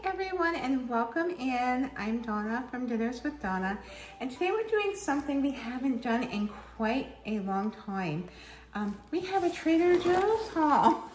everyone, and welcome in. I'm Donna from Dinners with Donna, and today we're doing something we haven't done in quite a long time. We have a Trader Joe's haul.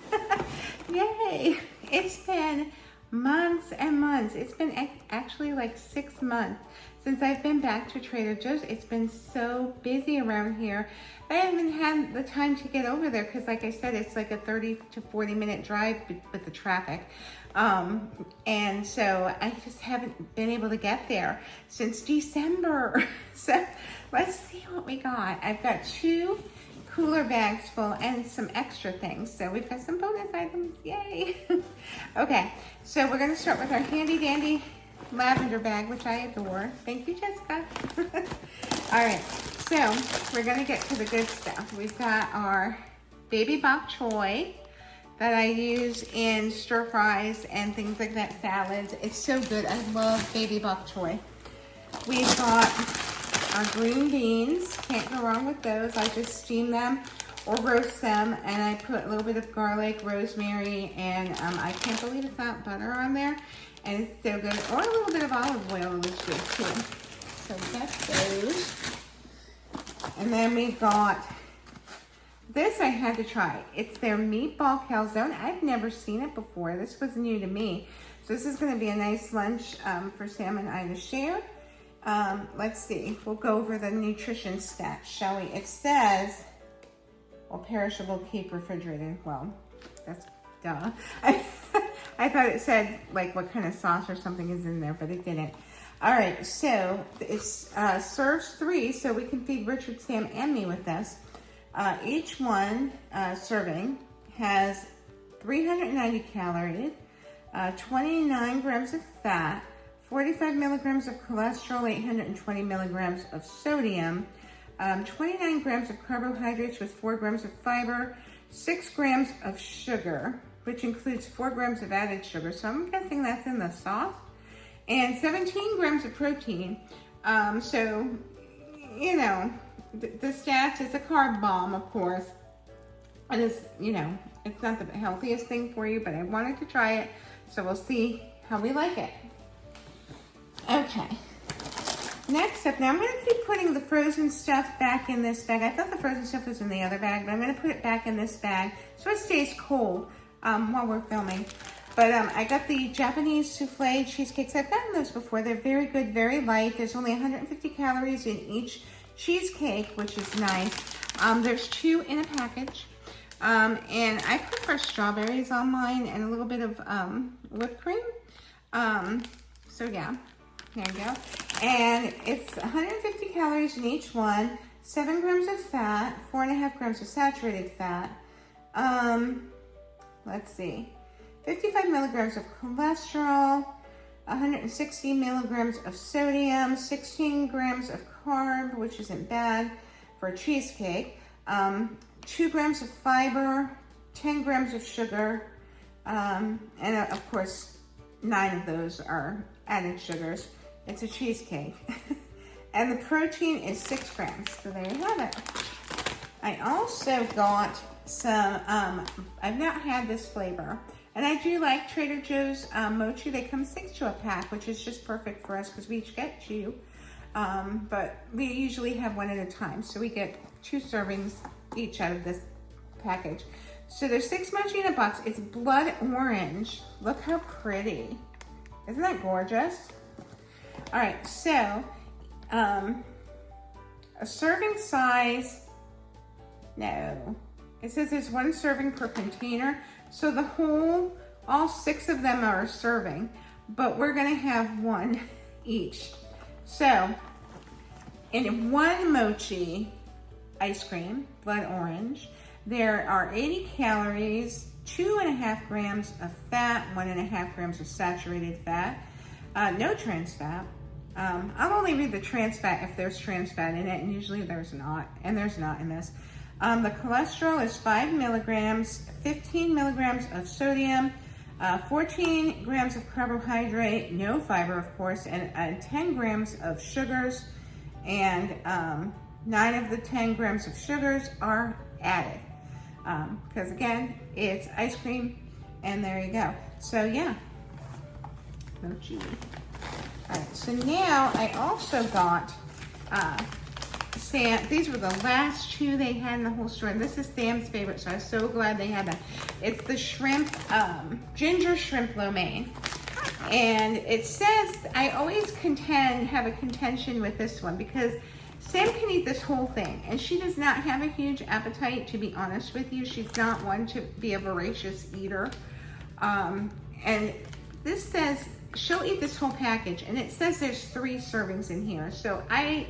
Yay! It's been months and months. It's been actually like 6 months since I've been back to Trader Joe's. It's been so busy around here. I haven't had the time to get over there because, like I said, it's like a 30 to 40 minute drive with the traffic. And so I just haven't been able to get there since December. So let's see what we got. I've got 2 cooler bags full and some extra things. So we've got some bonus items, yay. Okay, so we're gonna start with our handy dandy lavender bag, which I adore. Thank you, Jessica. All right, so we're gonna get to the good stuff. We've got our baby bok choy that I use in stir fries and things like that, salads. It's so good. I love baby bok choy. We've got our green beans. Can't go wrong with those. I just steam them or roast them, and I put a little bit of garlic, rosemary, and I can't believe it's not butter on there. And it's so good. Or a little bit of olive oil is good too. So that's those. And then we got this. I had to try. It's their Meatballs Calzone. I've never seen it before. This was new to me. So this is going to be a nice lunch for Sam and I to share. Let's see. We'll go over the nutrition stats, shall we? It says, well, perishable, keep refrigerated. Well, that's duh. I thought it said like what kind of sauce or something is in there, but it didn't. All right, so it serves 3, so we can feed Richard, Sam, and me with this. Each one serving has 390 calories, 29 grams of fat, 45 milligrams of cholesterol, 820 milligrams of sodium, 29 grams of carbohydrates with 4 grams of fiber, 6 grams of sugar, which includes 4 grams of added sugar. So I'm guessing that's in the sauce, and 17 grams of protein. So, you know, the stats is a carb bomb, of course. And it's, you know, it's not the healthiest thing for you, but I wanted to try it. So we'll see how we like it. Okay. Next up, now I'm going to keep putting the frozen stuff back in this bag. I thought the frozen stuff was in the other bag, but I'm going to put it back in this bag so it stays cold while we're filming. But I got the Japanese souffle cheesecakes. I've gotten those before. They're very good, very light. There's only 150 calories in each cheesecake, which is nice. There's 2 in a package. And I prefer strawberries on mine and a little bit of whipped cream. So yeah, there you go. And it's 150 calories in each one, 7 grams of fat, 4.5 grams of saturated fat. Let's see, 55 milligrams of cholesterol, 160 milligrams of sodium, 16 grams of carb, which isn't bad for a cheesecake, 2 grams of fiber, 10 grams of sugar, and of course, 9 of those are added sugars. It's a cheesecake. And the protein is 6 grams, so there you have it. I also got some, I've not had this flavor, and I do like Trader Joe's Mochi. They come 6 to a pack, which is just perfect for us because we each get 2. But we usually have 1 at a time, so we get 2 servings each out of this package. So there's 6 Mochi in a box. It's blood orange. Look how pretty. Isn't that gorgeous? All right, so a serving size, no. It says there's 1 serving per container. So the whole, all 6 of them are a serving, but we're gonna have 1 each. So in 1 Mochi ice cream, blood orange, there are 80 calories, 2.5 grams of fat, 1.5 grams of saturated fat, no trans fat. I'll only read the trans fat if there's trans fat in it, and usually there's not, and there's not in this. The cholesterol is 5 milligrams, 15 milligrams of sodium, 14 grams of carbohydrate, no fiber, of course, and 10 grams of sugars, and 9 of the 10 grams of sugars are added. Because again, it's ice cream, and there you go. So yeah, Mochi. All right, so now I also got Sam. These were the last two they had in the whole store, and this is Sam's favorite, so I was so glad they had that. It's the shrimp, ginger shrimp lo mein. And it says, I always have a contention with this one because Sam can eat this whole thing, and she does not have a huge appetite, to be honest with you. She's not one to be a voracious eater. And this says she'll eat this whole package, and it says there's 3 servings in here. So I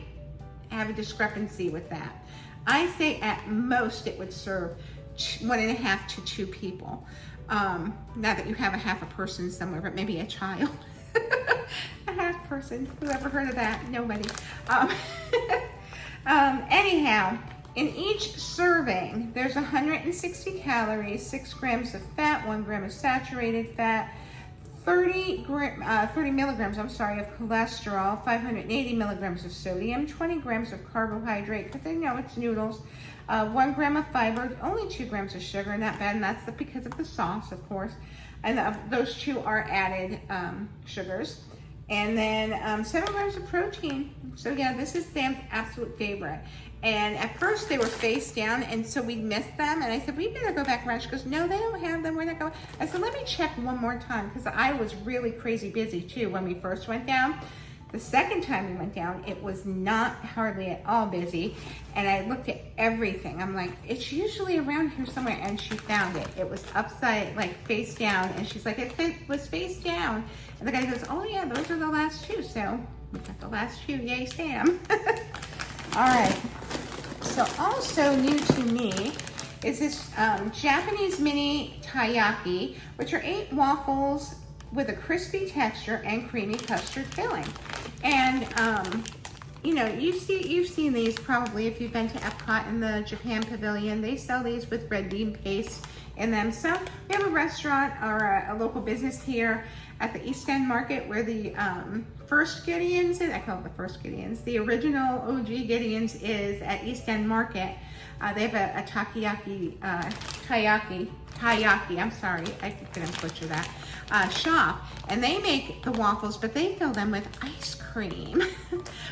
have a discrepancy with that. I say at most it would serve 1.5 to 2 people. Not that you have a half a person somewhere, but maybe a child. A half person, who ever heard of that? Nobody. Anyhow, in each serving, there's 160 calories, 6 grams of fat, 1 gram of saturated fat, 30 milligrams, of cholesterol, 580 milligrams of sodium, 20 grams of carbohydrate, because I know it's noodles, 1 gram of fiber, only 2 grams of sugar, not bad, and that's because of the sauce, of course. And those 2 are added sugars. And then 7 grams of protein. So yeah, this is Sam's absolute favorite. And at first they were face down, and so we missed them. And I said, we better go back around. She goes, no, they don't have them. We're not going. I said, let me check one more time, because I was really crazy busy too when we first went down. The second time we went down, it was not hardly at all busy. And I looked at everything. I'm like, it's usually around here somewhere. And she found it. It was upside, like face down. And she's like, it was face down. And the guy goes, oh yeah, those are the last 2. So we got the last 2. Yay, Sam. All right. So also new to me is this Japanese mini taiyaki, which are 8 waffles with a crispy texture and creamy custard filling. And you know, you've seen these probably if you've been to Epcot in the Japan Pavilion. They sell these with red bean paste in them. So we have a restaurant or a local business here at the East End Market where the first Gideon's is. I call it the first Gideon's. The original OG Gideon's is at East End Market. They have a taiyaki, I'm sorry, I didn't butcher that, shop. And they make the waffles, but they fill them with ice cream,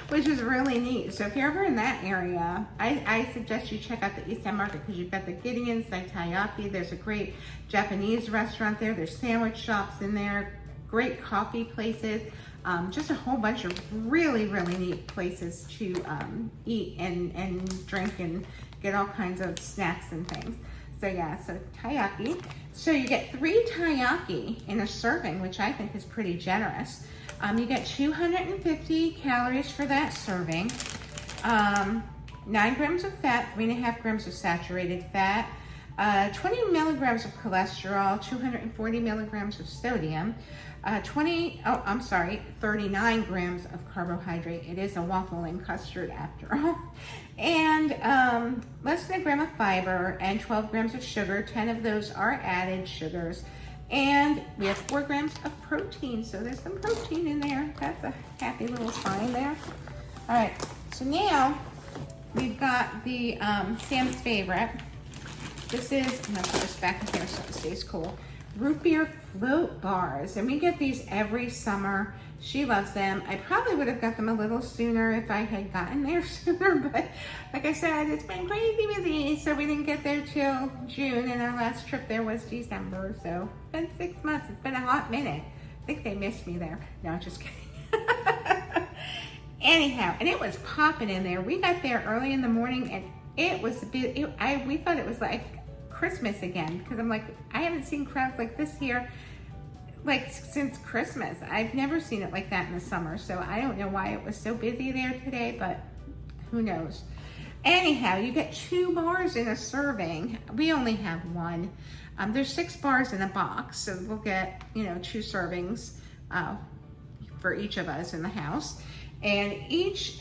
which is really neat. So if you're ever in that area, I suggest you check out the East End Market, because you've got the Gideon's, the Tayyaki. There's a great Japanese restaurant there. There's sandwich shops in there, great coffee places, just a whole bunch of really, really neat places to eat and drink and get all kinds of snacks and things. So yeah, so taiyaki. So you get 3 taiyaki in a serving, which I think is pretty generous. You get 250 calories for that serving, 9 grams of fat, 3.5 grams of saturated fat, 20 milligrams of cholesterol, 240 milligrams of sodium, 39 grams of carbohydrate. It is a waffle and custard after all. And less than a gram of fiber and 12 grams of sugar. 10 of those are added sugars. And we have 4 grams of protein. So there's some protein in there. That's a happy little sign there. All right, so now we've got the Sam's favorite. This is, I'm gonna put this back in here so it stays cool. Root beer float bars, and we get these every summer. She loves them. I probably would have got them a little sooner if I had gotten there sooner, but like I said, it's been crazy busy, so we didn't get there till June, and our last trip there was December, so it's been 6 months. It's been a hot minute. I think they missed me there. No, just kidding. Anyhow, and it was popping in there. We got there early in the morning, and it was a bit, we thought it was like Christmas again, because I'm like, I haven't seen crowds like this here like since Christmas. I've never seen it like that in the summer, so I don't know why it was so busy there today, but who knows. Anyhow, you get 2 bars in a serving. We only have 1. There's 6 bars in a box, so we'll get, 2 servings for each of us in the house. And each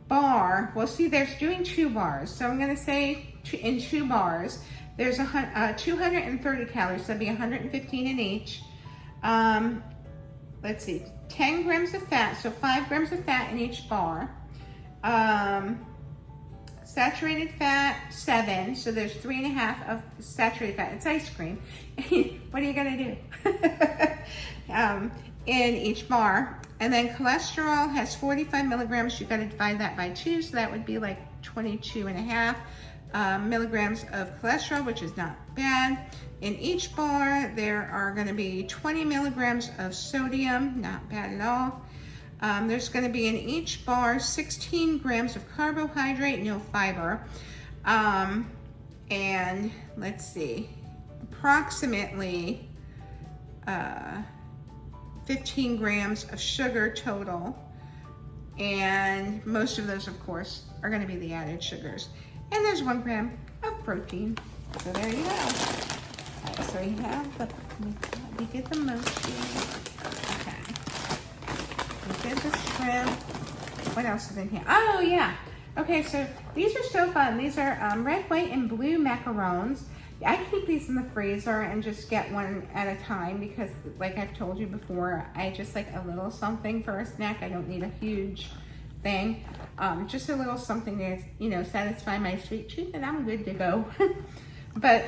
bar, well, see, there's doing 2 bars, so I'm gonna say in 2 bars, there's 230 calories, so that'd be 115 in each. Let's see, 10 grams of fat, so 5 grams of fat in each bar. Saturated fat, 7, so there's 3.5 of saturated fat. It's ice cream. What are you gonna do? in each bar. And then cholesterol has 45 milligrams. You've got to divide that by 2, so that would be like 22.5 milligrams of cholesterol, which is not bad. In each bar, there are going to be 20 milligrams of sodium, not bad at all. There's going to be in each bar 16 grams of carbohydrate, no fiber. And let's see, approximately 15 grams of sugar total. And most of those, of course, are going to be the added sugars. And there's 1 gram of protein. So there you go. All right, so you have the, we get the mochi. Okay. We get the shrimp. What else is in here? Oh, yeah. Okay, so these are so fun. These are red, white, and blue macaroons. I keep these in the freezer and just get one at a time because, like I've told you before, I just like a little something for a snack. I don't need a huge thing. Just a little something to, you know, satisfy my sweet tooth, and I'm good to go. But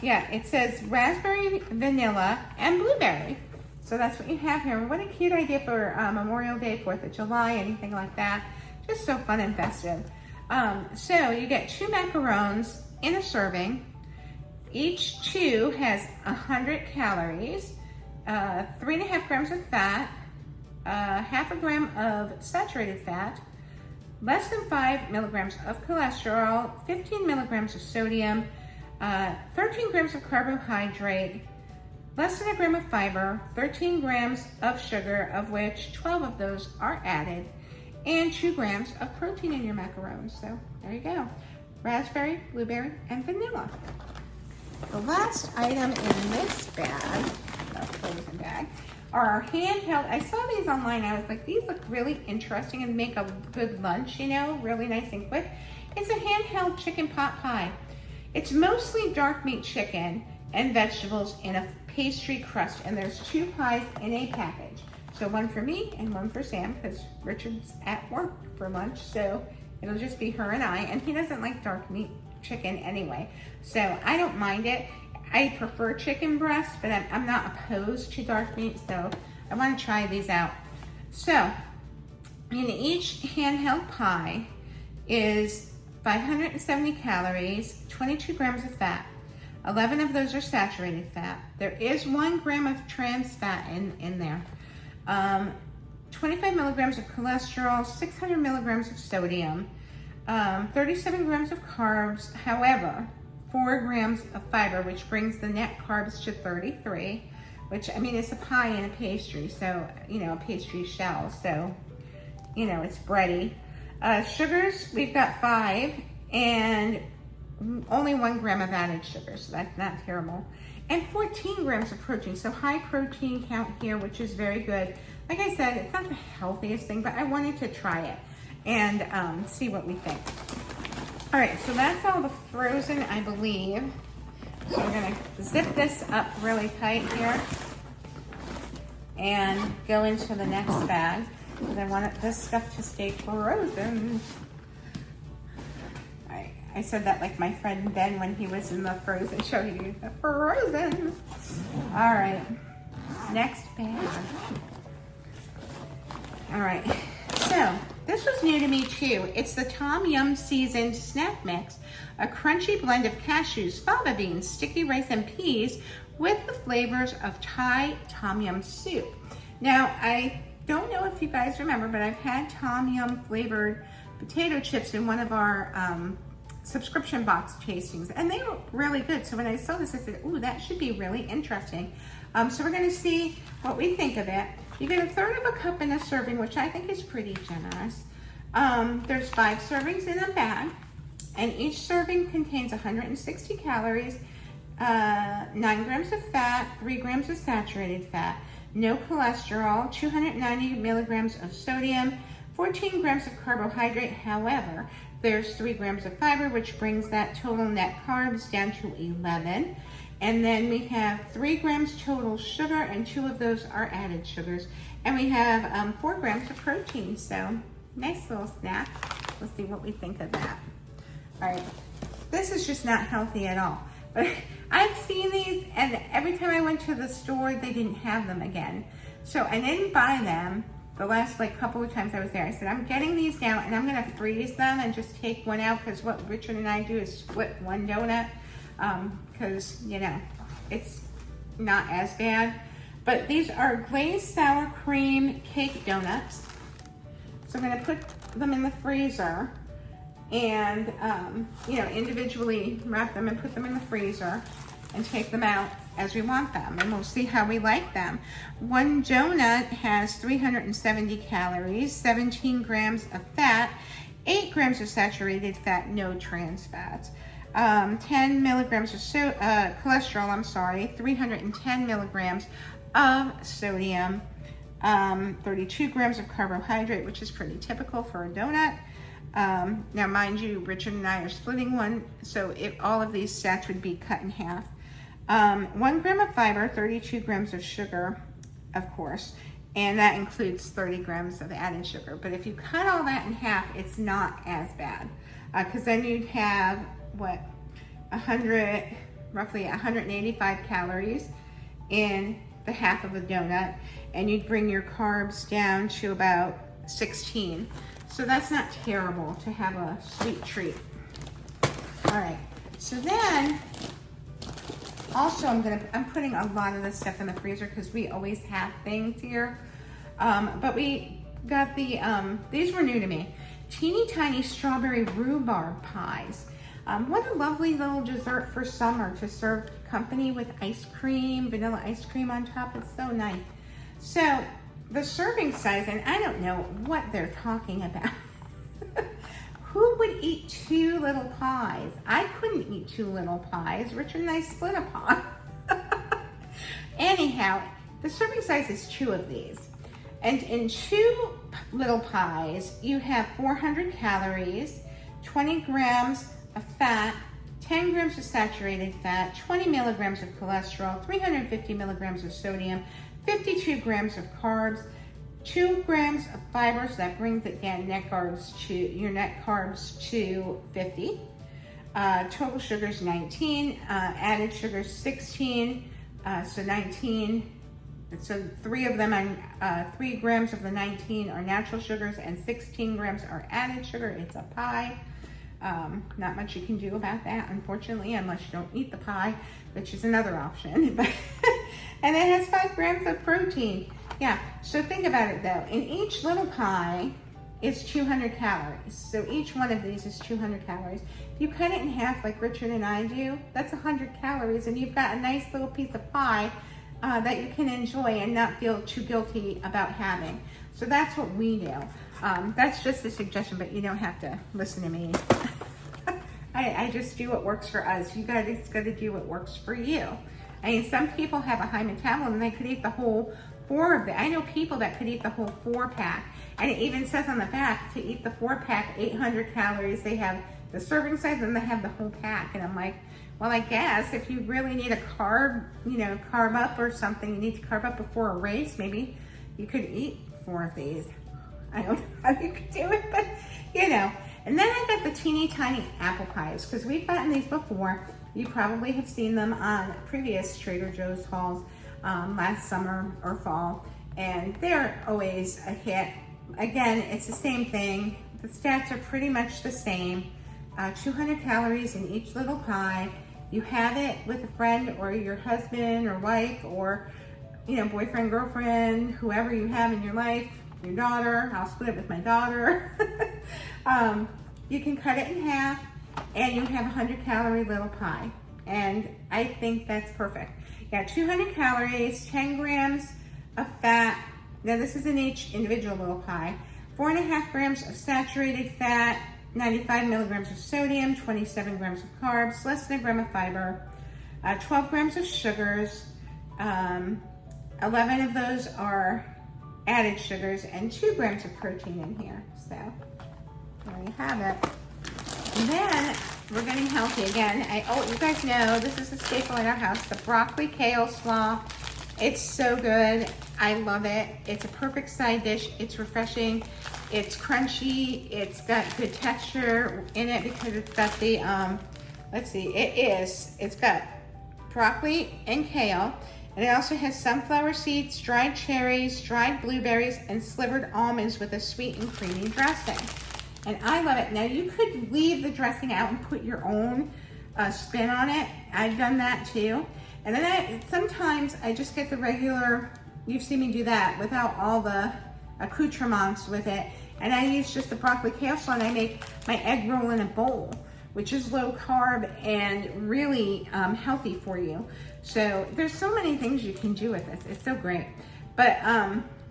yeah, it says raspberry, vanilla, and blueberry. So that's what you have here. What a cute idea for Memorial Day, 4th of July, anything like that. Just so fun and festive. So you get 2 macaroons in a serving. Each 2 has 100 calories, 3.5 grams of fat, half a gram of saturated fat, less than 5 milligrams of cholesterol, 15 milligrams of sodium, 13 grams of carbohydrate, less than a gram of fiber, 13 grams of sugar, of which 12 of those are added, and 2 grams of protein in your macaroons. So there you go. Raspberry, blueberry, and vanilla. The last item in this bag, the frozen bag, are our handheld. I saw these online. I was like, these look really interesting and make a good lunch, you know, really nice and quick. It's a handheld chicken pot pie. It's mostly dark meat chicken and vegetables in a pastry crust, and there's 2 pies in a package. So 1 for me and 1 for Sam, because Richard's at work for lunch, so it'll just be her and I, and he doesn't like dark meat chicken anyway, so I don't mind it. I prefer chicken breast, but I'm not opposed to dark meat, so I want to try these out. So in each handheld pie is 570 calories, 22 grams of fat. 11 of those are saturated fat. There is 1 gram of trans fat in there. 25 milligrams of cholesterol, 600 milligrams of sodium, 37 grams of carbs, however, 4 grams of fiber, which brings the net carbs to 33, which, I mean, it's a pie and a pastry, so, you know, a pastry shell, so, you know, it's bready. Sugars, we've got 5, and only 1 gram of added sugar, so that's not terrible. And 14 grams of protein, so high protein count here, which is very good. Like I said, it's not the healthiest thing, but I wanted to try it and see what we think. All right, so that's all the frozen, I believe. So we're gonna zip this up really tight here and go into the next bag because I want this stuff to stay frozen. I said that like my friend Ben when he was in the Frozen show. He used the Frozen. All right, next bag. All right, so this was new to me too. It's the Tom Yum Seasoned Snack Mix, a crunchy blend of cashews, fava beans, sticky rice, and peas with the flavors of Thai Tom Yum soup. Now, I don't know if you guys remember, but I've had Tom Yum flavored potato chips in one of our subscription box tastings, and they were really good. So when I saw this, I said, ooh, that should be really interesting. So we're gonna see what we think of it. You get 1/3 of a cup in a serving, which I think is pretty generous. There's 5 servings in a bag, and each serving contains 160 calories, 9 grams of fat, 3 grams of saturated fat, no cholesterol, 290 milligrams of sodium, 14 grams of carbohydrate. However, there's 3 grams of fiber, which brings that total net carbs down to 11. And then we have 3 grams total sugar, and 2 of those are added sugars. And we have 4 grams of protein. So nice little snack. Let's see what we think of that. All right, this is just not healthy at all. But I've seen these, and every time I went to the store, they didn't have them again. So I didn't buy them the last like couple of times I was there. I said, I'm getting these now and I'm gonna freeze them and just take one out, because what Richard and I do is split one donut, because you know, it's not as bad. But these are glazed sour cream cake donuts. So I'm gonna put them in the freezer and you know, individually wrap them and put them in the freezer and take them out as we want them, and we'll see how we like them. One donut has 370 calories, 17 grams of fat, 8 grams of saturated fat, no trans fats, 10 milligrams of cholesterol, I'm sorry, 310 milligrams of sodium, 32 grams of carbohydrate, which is pretty typical for a donut. Now mind you, Richard and I are splitting one, so all of these sets would be cut in half. 1 gram of fiber, 32 grams of sugar, of course, and that includes 30 grams of added sugar. But if you cut all that in half, it's not as bad, because then you'd have, what, roughly 185 calories in the half of a donut, and you'd bring your carbs down to about 16. So that's not terrible to have a sweet treat. All right, so then, also I'm putting a lot of this stuff in the freezer because we always have things here. But we got these were new to me. Teeny tiny strawberry rhubarb pies. What a lovely little dessert for summer to serve company with ice cream, vanilla ice cream on top. It's so nice. So the serving size, and I don't know what they're talking about. Who would eat 2 little pies? I couldn't eat 2 little pies. Richard and I split a pie. Anyhow, the serving size is 2 of these. And in 2 little pies, you have 400 calories, 20 grams of fat, 10 grams of saturated fat, 20 milligrams of cholesterol, 350 milligrams of sodium, 52 grams of carbs, 2 grams of fiber, so that brings it down your net carbs to 50. Total sugar is 19, added sugar is 16, so 19. So 3 of them, 3 grams of the 19 are natural sugars and 16 grams are added sugar. It's a pie. Not much you can do about that, unfortunately, unless you don't eat the pie, which is another option. And it has 5 grams of protein. Yeah, so think about it though. In each little pie is 200 calories. So each one of these is 200 calories. If you cut it in half like Richard and I do, that's 100 calories, and you've got a nice little piece of pie that you can enjoy and not feel too guilty about having. So that's what we do. That's just a suggestion, but you don't have to listen to me. I just do what works for us. You guys got to do what works for you. I mean, some people have a high metabolism, they could eat the whole 4 of them. I know people that could eat the whole 4-pack. And it even says on the back, to eat the 4-pack, 800 calories. They have the serving size and they have the whole pack. And I'm like, well, I guess if you really need a carb up or something, you need to carb up before a race, maybe you could eat 4 of these. I don't know how you could do it, but you know. And then I got the teeny tiny apple pies, because we've gotten these before. You probably have seen them on previous Trader Joe's hauls last summer or fall, and they're always a hit. Again, it's the same thing. The stats are pretty much the same. 200 calories in each little pie. You have it with a friend or your husband or wife or, you know, boyfriend, girlfriend, whoever you have in your life, your daughter. I'll split it with my daughter. You can cut it in half and you have a 100 calorie little pie. And I think that's perfect. Yeah, 200 calories, 10 grams of fat. Now this is in each individual little pie. 4.5 grams of saturated fat, 95 milligrams of sodium, 27 grams of carbs, less than a gram of fiber, 12 grams of sugars, 11 of those are added sugars, and 2 grams of protein in here. So there you have it. And then we're getting healthy again. You guys know this is a staple in our house, the broccoli kale slaw. It's so good. I love it. It's a perfect side dish. It's refreshing. It's crunchy. It's got good texture in it because it's got the, it's got broccoli and kale. And it also has sunflower seeds, dried cherries, dried blueberries, and slivered almonds with a sweet and creamy dressing. And I love it. Now you could leave the dressing out and put your own spin on it. I've done that too. And then sometimes I just get the regular, you've seen me do that without all the accoutrements with it. And I use just the broccoli kale slaw, and I make my egg roll in a bowl, which is low carb and really healthy for you. So there's so many things you can do with this. It's so great. But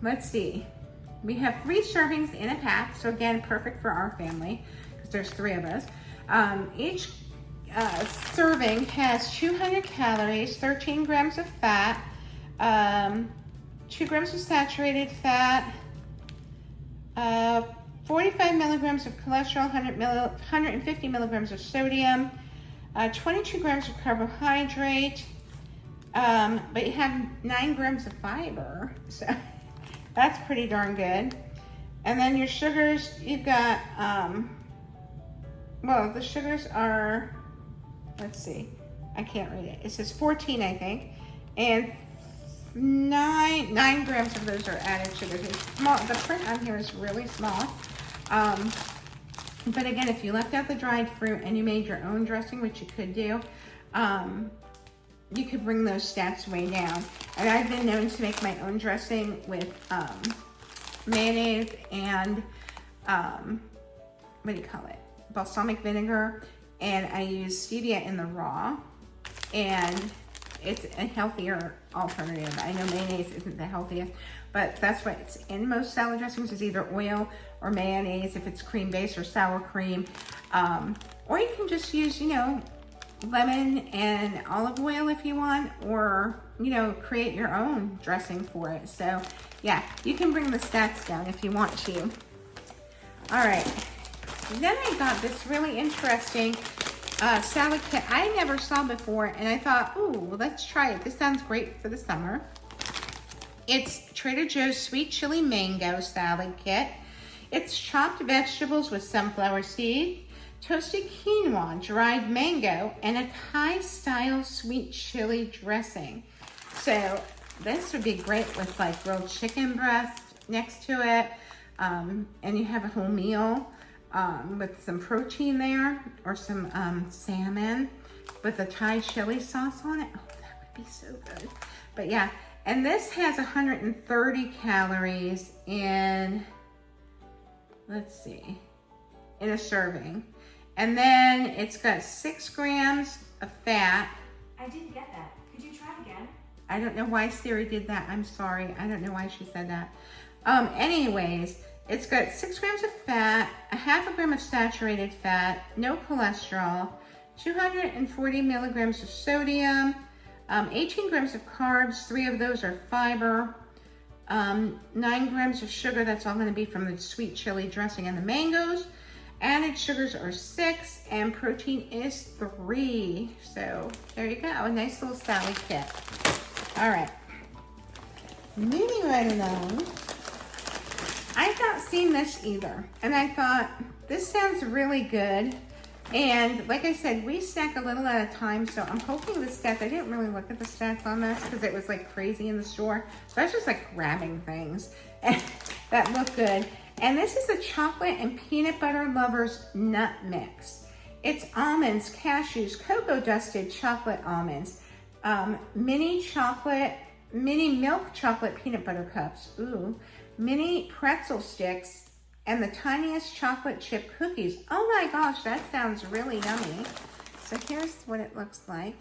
let's see. We have 3 servings in a pack. So again, perfect for our family because there's 3 of us. Each serving has 200 calories, 13 grams of fat, 2 grams of saturated fat, 45 milligrams of cholesterol, 150 milligrams of sodium, 22 grams of carbohydrate, but you have 9 grams of fiber, so that's pretty darn good. And then your sugars, you've got, well, the sugars are, let's see, I can't read it. It says 14, I think, and 9 grams of those are added sugars. It's small. The print on here is really small. But again, if you left out the dried fruit and you made your own dressing, which you could do, you could bring those stats way down. And I've been known to make my own dressing with mayonnaise and what do you call it? Balsamic vinegar, and I use stevia in the raw, and it's a healthier alternative. I know mayonnaise isn't the healthiest, but that's what's in most salad dressings is either oil or mayonnaise if it's cream based or sour cream. Or you can just use, you know, lemon and olive oil if you want, or, you know, create your own dressing for it. So yeah, you can bring the stats down if you want to. All right, then I got this really interesting salad kit I never saw before, and I thought, ooh, well, let's try it. This sounds great for the summer. It's Trader Joe's Sweet Chili Mango Salad Kit. It's chopped vegetables with sunflower seeds, toasted quinoa, dried mango, and a Thai-style sweet chili dressing. So this would be great with like grilled chicken breast next to it, and you have a whole meal. With some protein there, or some salmon with a Thai chili sauce on it. Oh, that would be so good. But yeah, and this has 130 calories in, let's see, in a serving. And then it's got 6 grams of fat. I didn't get that. Could you try it again? I don't know why Siri did that. I'm sorry. I don't know why she said that. Anyways, it's got 6 grams of fat, a half a gram of saturated fat, no cholesterol, 240 milligrams of sodium, 18 grams of carbs, 3 of those are fiber, 9 grams of sugar, that's all gonna be from the sweet chili dressing and the mangoes. Added sugars are 6, and protein is 3. So there you go, a nice little salad kit. All right, moving right along. I've not seen this either, and I thought, this sounds really good. And like I said, we snack a little at a time, so I'm hoping the stats, I didn't really look at the stats on this because it was like crazy in the store. So I was just like grabbing things that look good. And this is a chocolate and peanut butter lovers nut mix. It's almonds, cashews, cocoa dusted chocolate almonds, mini milk chocolate peanut butter cups, ooh, mini pretzel sticks, and the tiniest chocolate chip cookies. Oh my gosh, that sounds really yummy. So here's what it looks like.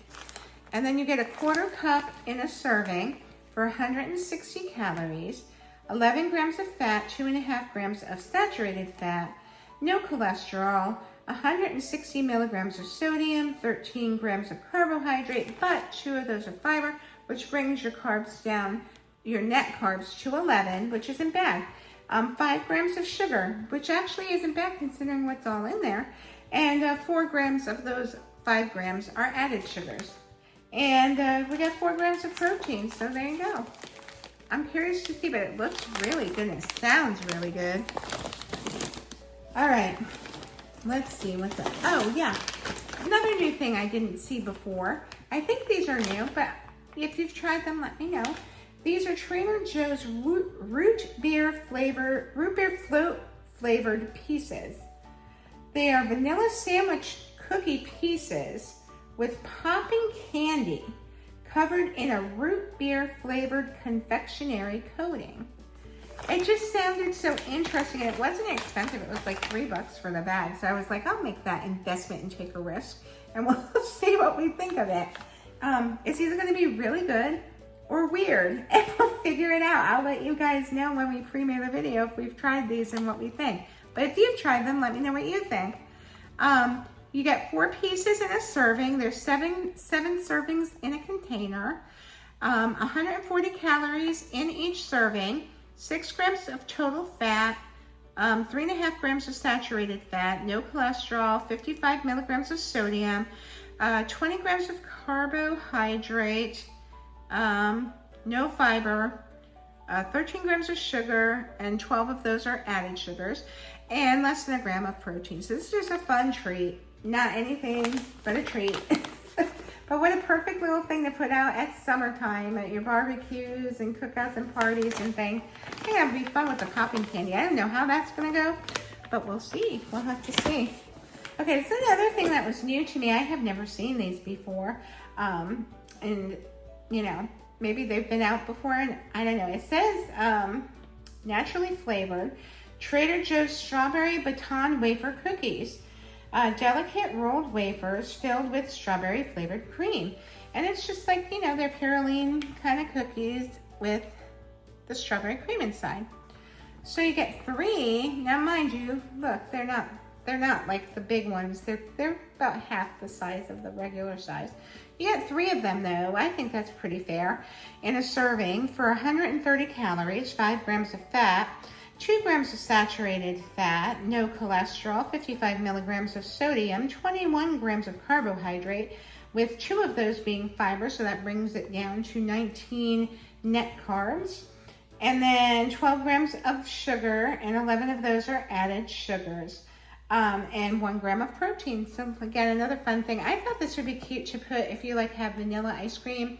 And then you get a 1/4 cup in a serving for 160 calories, 11 grams of fat, 2.5 grams of saturated fat, no cholesterol, 160 milligrams of sodium, 13 grams of carbohydrate, but 2 of those are fiber, which brings your carbs down, your net carbs to 11, which isn't bad. 5 grams of sugar, which actually isn't bad considering what's all in there. And 4 grams of those 5 grams are added sugars. And we got 4 grams of protein, so there you go. I'm curious to see, but it looks really good and it sounds really good. All right, let's see what's oh yeah, another new thing I didn't see before. I think these are new, but if you've tried them, let me know. These are Trader Joe's root beer float flavored pieces. They are vanilla sandwich cookie pieces with popping candy covered in a root beer flavored confectionery coating. It just sounded so interesting, and it wasn't expensive. It was like $3 for the bag. So I was like, I'll make that investment and take a risk, and we'll see what we think of it. It's either gonna be really good or weird, and we'll figure it out. I'll let you guys know when we premiere the video if we've tried these and what we think. But if you've tried them, let me know what you think. You get 4 pieces in a serving. There's seven servings in a container. 140 calories in each serving. 6 grams of total fat, 3.5 grams of saturated fat, no cholesterol, 55 milligrams of sodium, 20 grams of carbohydrate, no fiber, 13 grams of sugar, and 12 of those are added sugars, and less than a gram of protein. So this is just a fun treat, not anything but a treat. But what a perfect little thing to put out at summertime at your barbecues and cookouts and parties and things. I think that'd be fun with the popping candy. I don't know how that's gonna go, but we'll see. We'll have to see. Okay, so another thing that was new to me, I have never seen these before. And you know, maybe they've been out before, and I don't know. It says naturally flavored Trader Joe's strawberry Baton wafer cookies. Delicate rolled wafers filled with strawberry flavored cream. And it's just like, you know, they're Pyroline kind of cookies with the strawberry cream inside. So you get 3. Now mind you, look, they're not like the big ones. They're about half the size of the regular size. You get 3 of them though. I think that's pretty fair. In a serving for 130 calories, 5 grams of fat, 2 grams of saturated fat, no cholesterol, 55 milligrams of sodium, 21 grams of carbohydrate, with 2 of those being fiber, so that brings it down to 19 net carbs. And then 12 grams of sugar, and 11 of those are added sugars. And 1 gram of protein. So again, another fun thing. I thought this would be cute to put if you like have vanilla ice cream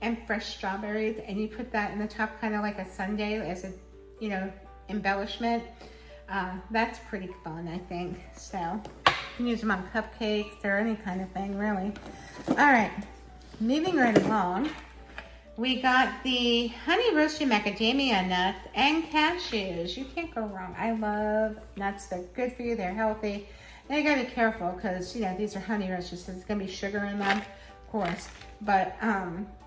and fresh strawberries, and you put that in the top kind of like a sundae as a, you know, embellishment. That's pretty fun, I think. So you can use them on cupcakes or any kind of thing, really. All right, moving right along. We got the honey roasted macadamia nuts and cashews. You can't go wrong. I love nuts. They're good for you. They're healthy. And you gotta be careful because, you know, these are honey roasted, so there's gonna be sugar in them, of course. But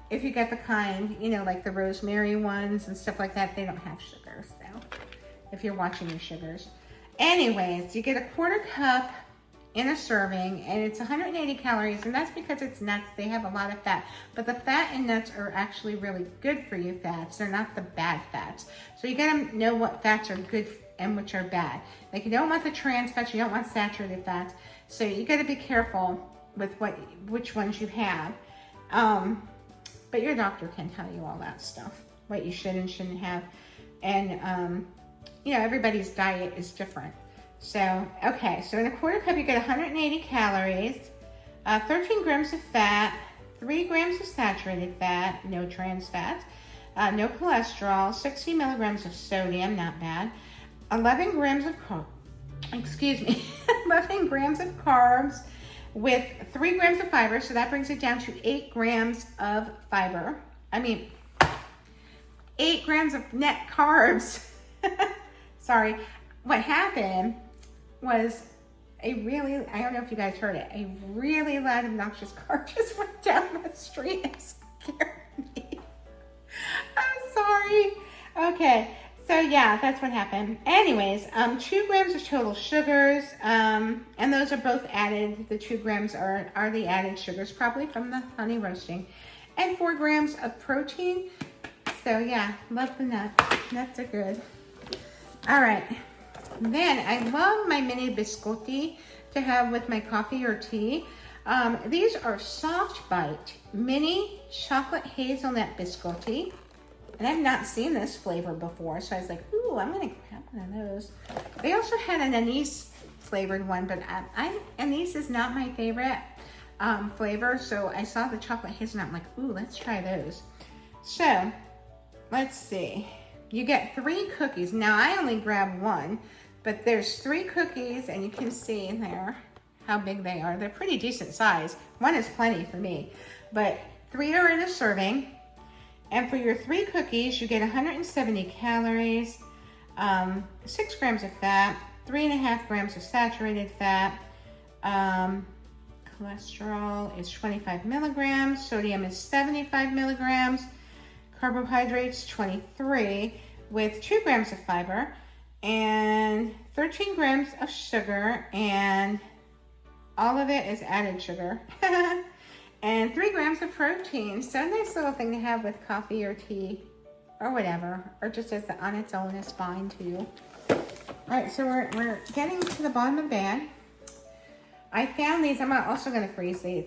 if you get the kind, you know, like the rosemary ones and stuff like that, they don't have sugar. So if you're watching your sugars. Anyways, you get a 1/4 cup in a serving, and it's 180 calories, and that's because it's nuts. They have a lot of fat, but the fat in nuts are actually really good for you fats. They're not the bad fats. So you gotta know what fats are good and which are bad. Like, you don't want the trans fats, you don't want saturated fats. So you gotta be careful with which ones you have. But your doctor can tell you all that stuff, what you should and shouldn't have. And you know, everybody's diet is different. So, okay, so in a 1/4 cup, you get 180 calories, 13 grams of fat, 3 grams of saturated fat, no trans fats, no cholesterol, 60 milligrams of sodium, not bad, 11 grams of 11 grams of carbs with 3 grams of fiber, so that brings it down to 8 grams of fiber. 8 grams of net carbs. Sorry. What happened was I don't know if you guys heard it, a really loud, obnoxious car just went down the street and scared me. I'm sorry. Okay, so yeah, that's what happened. Anyways, 2 grams of total sugars, and those are both added. The 2 grams are the added sugars, probably from the honey roasting, and 4 grams of protein. So yeah, love the nuts. Nuts are good. All right. Then I love my mini biscotti to have with my coffee or tea. These are soft bite mini chocolate hazelnut biscotti. And I've not seen this flavor before, so I was like, ooh, I'm gonna grab one of those. They also had an anise flavored one, but anise is not my favorite. flavor. So I saw the chocolate hazelnut. I'm like, ooh, let's try those. So let's see. You get 3 cookies. Now I only grabbed 1, but there's 3 cookies, and you can see there how big they are. They're pretty decent size. 1 is plenty for me, but 3 are in a serving. And for your 3 cookies, you get 170 calories, 6 grams of fat, 3.5 grams of saturated fat. Cholesterol is 25 milligrams. Sodium is 75 milligrams. Carbohydrates 23 with 2 grams of fiber and 13 grams of sugar, and all of it is added sugar. And 3 grams of protein. So a nice little thing to have with coffee or tea or whatever, or just as on its own is fine too. All right, so we're getting to the bottom of the bag. I found these. I'm also going to freeze these.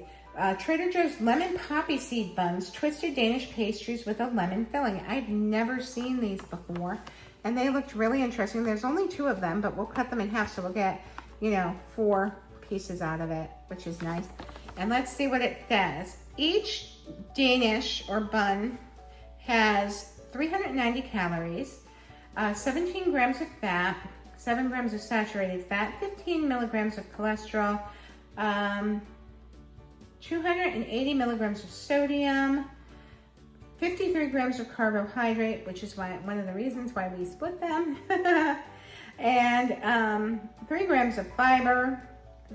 Trader Joe's lemon poppy seed buns, twisted Danish pastries with a lemon filling. I've never seen these before, and they looked really interesting. There's only 2 of them, but we'll cut them in half, so we'll get, 4 pieces out of it, which is nice. And let's see what it says. Each Danish or bun has 390 calories, 17 grams of fat, 7 grams of saturated fat, 15 milligrams of cholesterol, 280 milligrams of sodium, 53 grams of carbohydrate, which is one of the reasons why we split them, and 3 grams of fiber,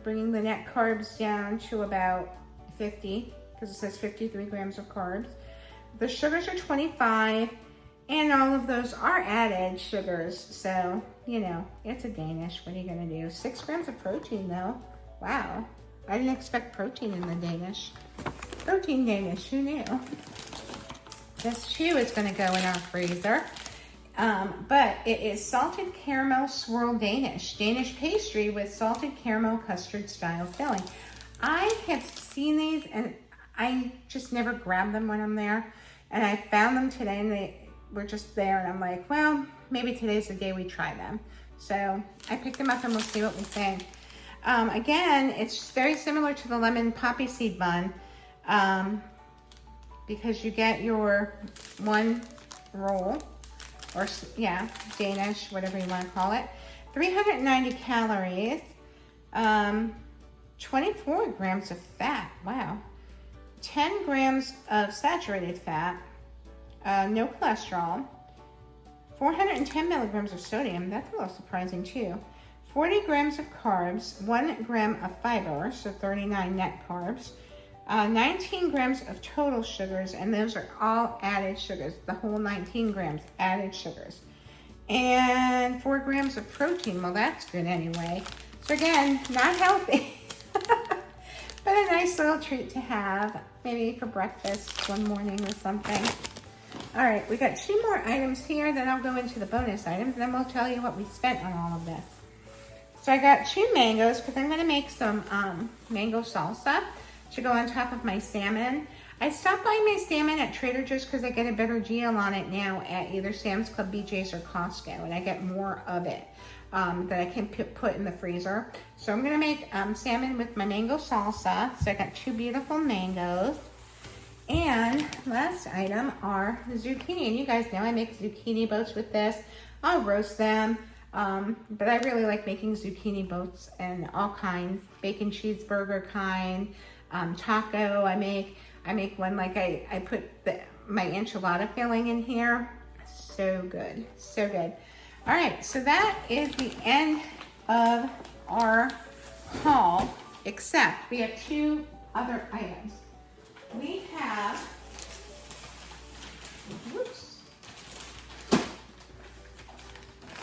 bringing the net carbs down to about 50, because it says 53 grams of carbs. The sugars are 25, and all of those are added sugars, so, it's a Danish. What are you going to do? 6 grams of protein, though. Wow. I didn't expect protein in the Danish. Protein Danish, who knew? This too is going to go in our freezer. But it is salted caramel swirl Danish pastry with salted caramel custard style filling. I have seen these and I just never grab them when I'm there. And I found them today and they were just there, and I'm like, well, maybe today's the day we try them. So I picked them up and we'll see what we think. Again, it's very similar to the lemon poppy seed bun, because you get your 1 roll, or Danish, whatever you want to call it, 390 calories, 24 grams of fat, wow, 10 grams of saturated fat, no cholesterol, 410 milligrams of sodium, that's a little surprising too, 40 grams of carbs, 1 gram of fiber, so 39 net carbs, 19 grams of total sugars, and those are all added sugars, the whole 19 grams added sugars, and 4 grams of protein. Well, that's good anyway. So again, not healthy, but a nice little treat to have, maybe for breakfast one morning or something. All right, we got 2 more items here, then I'll go into the bonus items, and then we'll tell you what we spent on all of this. So I got 2 mangoes, because I'm going to make some mango salsa to go on top of my salmon. I stopped buying my salmon at Trader Joe's because I get a better deal on it now at either Sam's Club, BJ's, or Costco, and I get more of it that I can put in the freezer. So I'm going to make salmon with my mango salsa. So I got 2 beautiful mangoes. And last item are zucchini. And you guys know I make zucchini boats with this. I'll roast them. But I really like making zucchini boats and all kinds. Bacon cheeseburger kind. Taco. I make one like I put my enchilada filling in here. So good. So good. All right. So that is the end of our haul. Except we have 2 other items. We have,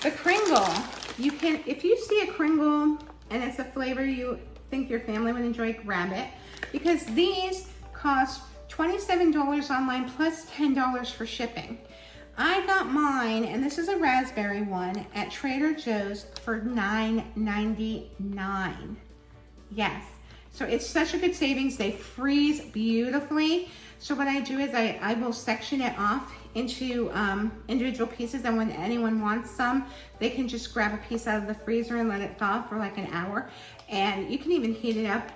the Kringle. You can, if you see a Kringle and it's a flavor you think your family would enjoy, grab it, because these cost $27 online plus $10 for shipping. I got mine, and this is a raspberry one, at Trader Joe's for $9.99. Yes. So it's such a good savings. They freeze beautifully. So what I do is I will section it off into individual pieces, and when anyone wants some, they can just grab a piece out of the freezer and let it thaw for like an hour. And you can even heat it up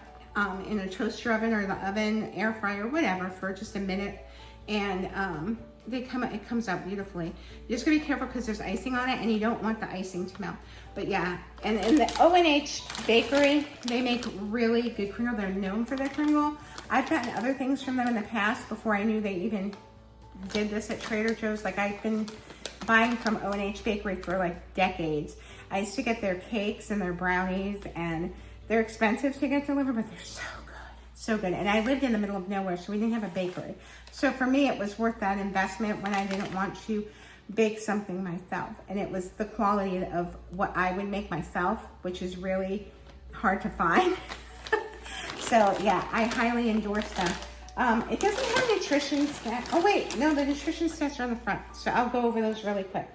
in a toaster oven or the oven, air fryer, whatever, for just a minute. And it comes out beautifully. You just gotta be careful because there's icing on it and you don't want the icing to melt. But yeah, and in the O&H bakery, they make really good kringle. They're known for their kringle. I've gotten other things from them in the past before I knew they even did this at Trader Joe's. Like, I've been buying from O&H bakery for like decades. I used to get their cakes and their brownies, and they're expensive to get delivered, but they're so good, so good. And I lived in the middle of nowhere, so we didn't have a bakery. So for me, it was worth that investment when I didn't want to bake something myself. And it was the quality of what I would make myself, which is really hard to find. So yeah, I highly endorse them. It doesn't have nutrition stats. Oh wait, no, the nutrition stats are on the front. So I'll go over those really quick.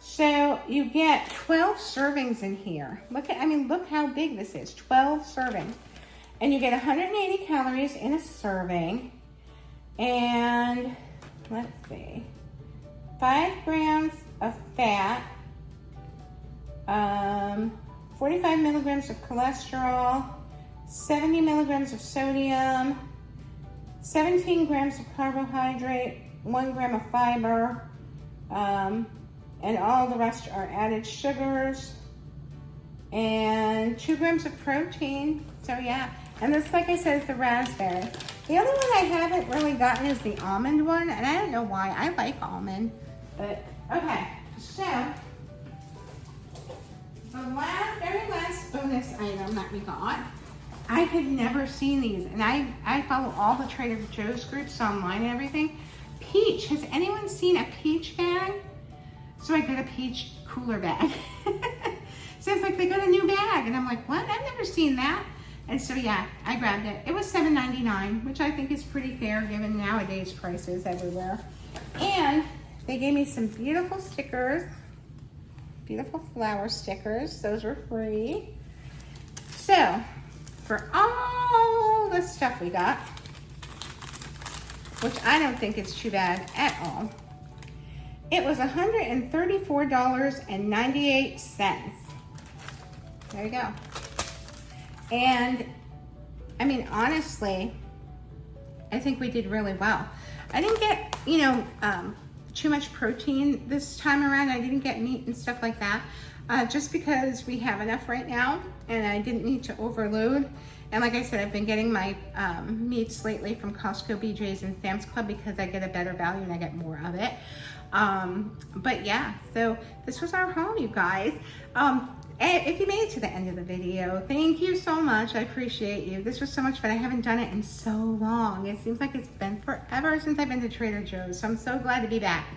So you get 12 servings in here. Look how big this is, 12 servings. And you get 180 calories in a serving. And let's see, 5 grams of fat, 45 milligrams of cholesterol, 70 milligrams of sodium, 17 grams of carbohydrate, 1 gram of fiber, and all the rest are added sugars, and 2 grams of protein. So yeah, and this, like I said, is the raspberry. The other one I haven't really gotten is the almond one, and I don't know why. I like almond, but okay. So the very last bonus item that we got, I had never seen these, and I follow all the Trader Joe's groups online and everything. Peach. Has anyone seen a peach bag? So I got a peach cooler bag. So it's like they got a new bag, and I'm like, what? I've never seen that. And so yeah, I grabbed it. It was $7.99, which I think is pretty fair given nowadays prices everywhere. And they gave me some beautiful stickers, beautiful flower stickers. Those were free. So for all the stuff we got, which I don't think it's too bad at all, it was $134.98. There you go. And I mean, honestly, I think we did really well. I didn't get, too much protein this time around. I didn't get meat and stuff like that, just because we have enough right now and I didn't need to overload. And like I said, I've been getting my meats lately from Costco, BJ's, and Sam's Club because I get a better value and I get more of it. But yeah, so this was our haul, you guys. If you made it to the end of the video, thank you so much. I appreciate you. This was so much fun. I haven't done it in so long. It seems like it's been forever since I've been to Trader Joe's, so I'm so glad to be back.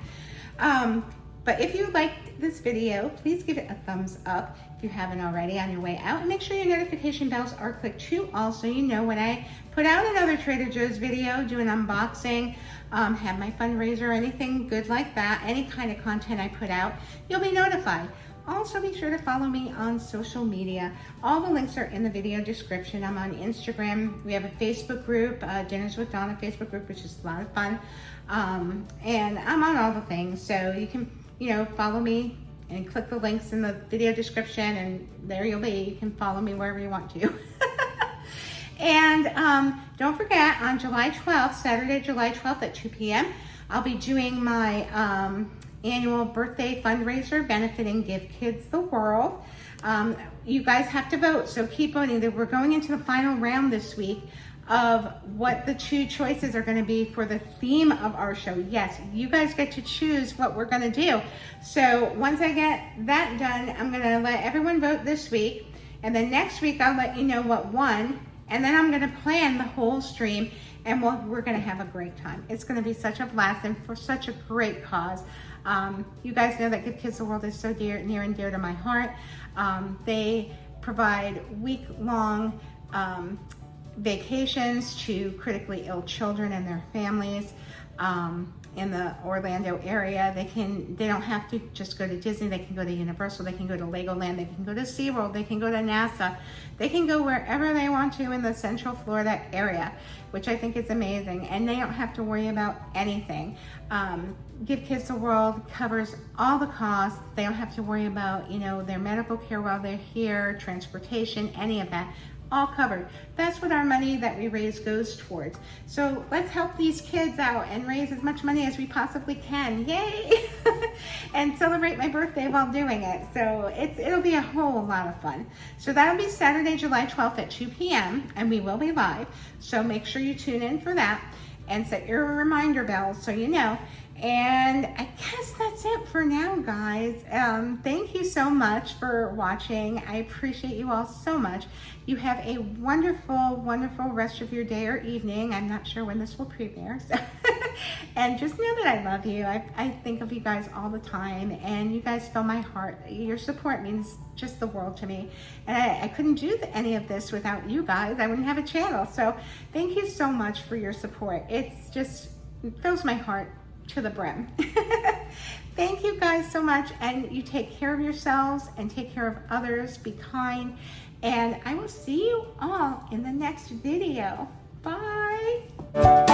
But if you liked this video, please give it a thumbs up if you haven't already on your way out. And make sure your notification bells are clicked to all so you know when I put out another Trader Joe's video, do an unboxing, have my fundraiser, anything good like that, any kind of content I put out, you'll be notified. Also, be sure to follow me on social media. All the links are in the video description. I'm on Instagram. We have a Facebook group, Dinners with Donna Facebook group, which is a lot of fun. And I'm on all the things. So you can, follow me and click the links in the video description, and there you'll be. You can follow me wherever you want to. And don't forget, on July 12th, Saturday, July 12th at 2 p.m., I'll be doing my annual birthday fundraiser benefiting Give Kids the World. You guys have to vote, so keep voting. We're going into the final round this week of what the 2 choices are going to be for the theme of our show. Yes, you guys get to choose what we're going to do. So once I get that done, I'm going to let everyone vote this week, and then next week I'll let you know what won, and then I'm going to plan the whole stream, and we're going to have a great time. It's going to be such a blast and for such a great cause. You guys know that Give Kids the World is so near and dear to my heart. They provide week-long vacations to critically ill children and their families in the Orlando area. They don't have to just go to Disney. They can go to Universal. They can go to Legoland. They can go to SeaWorld. They can go to NASA. They can go wherever they want to in the Central Florida area, which I think is amazing. And they don't have to worry about anything. Give Kids the World covers all the costs. They don't have to worry about, their medical care while they're here, transportation, any of that. all covered. That's what our money that we raise goes towards. So let's help these kids out and raise as much money as we possibly can. Yay! And celebrate my birthday while doing it. So it'll be a whole lot of fun. So that'll be Saturday, July 12th at 2 p.m. and we will be live. So make sure you tune in for that and set your reminder bells so you know. And I guess that's it for now, guys. Thank you so much for watching. I appreciate you all so much. You have a wonderful, wonderful rest of your day or evening. I'm not sure when this will premiere. So and just know that I love you. I think of you guys all the time, and you guys fill my heart. Your support means just the world to me. And I couldn't do any of this without you guys. I wouldn't have a channel. So thank you so much for your support. It fills my heart to the brim. Thank you guys so much, and you take care of yourselves and take care of others. Be kind, and I will see you all in the next video. Bye.